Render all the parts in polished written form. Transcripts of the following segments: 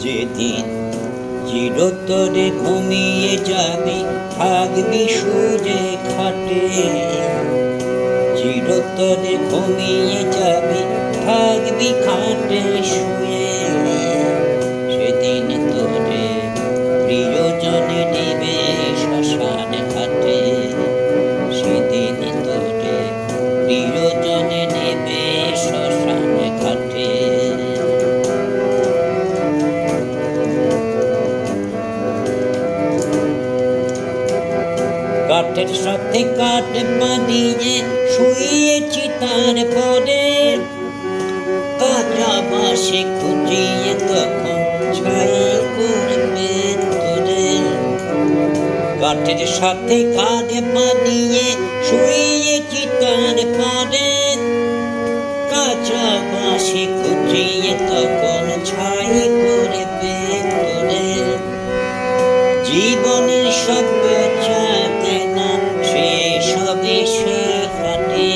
যেদিন চিরতরে ঘুমিয়ে যাবি, থাকবি সুজে খাটে। চিরতরে ঘুমিয়ে যাবি, থাকবি খাটে শুয়ে। সেদিন তোরে প্রিয়জনে নেবে শ্মশান ঘাটে। সেদিন তোরে প্রিয়জনে নেবে শ্মশান ঘাটে। কাঠের সাথে কাঠ বাঁধিয়ে শুয়েছি তারপরে, কাঁচা বাঁশে খুঁজিয়ে তখন ছাই করবে তোরে। কাঠের সাথে কাঠ বাঁধিয়ে শুয়েছি তারপরে, কাঁচা বাঁশে খুঁজিয়ে তখন ছাই করবে তোরে। জীবনের সব চেতনা শেষ হবে সে ঘাটে।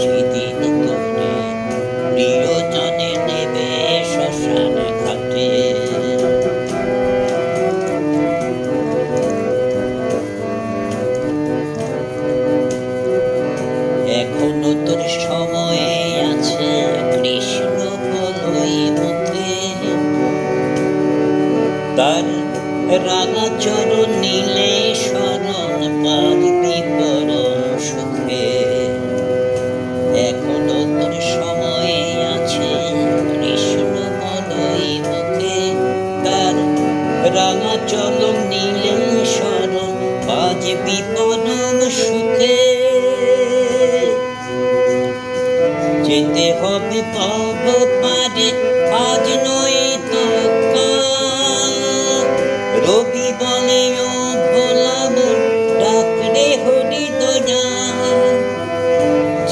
সেদিন তোরে প্রিয়জনে নেবে শ্মশান ঘাটে। এখনো তোর সময় আছে, কৃষ্ণ বলই মুখে। তার রাঙা চরণ নীলে শরণ পারবি পরম সুখে। এখনো তোর সময় আছে, কৃষ্ণ বলই মুখে। তার রাঙা চরণ নীলে শরণ পারবি পরম সুখে। যেতে হবে ভব পারে, আজ নয় তো কাল। রবি বলে ও ভোলা মন, ডাকরে হরি দয়াল।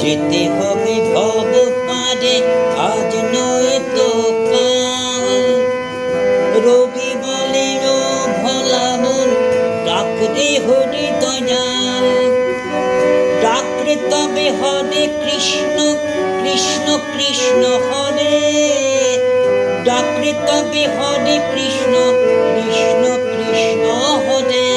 যেতে হবে ভব পারে, আজ নয় তো কাল। রবি বলে ও ভোলা মন, ডাকরে হরি দয়াল। ডাকরে তবে হরে কৃষ্ণ, কৃষ্ণ কৃষ্ণ হরে। ডাকরে তবে হরে কৃষ্ণ, কৃষ্ণ কৃষ্ণ হরে।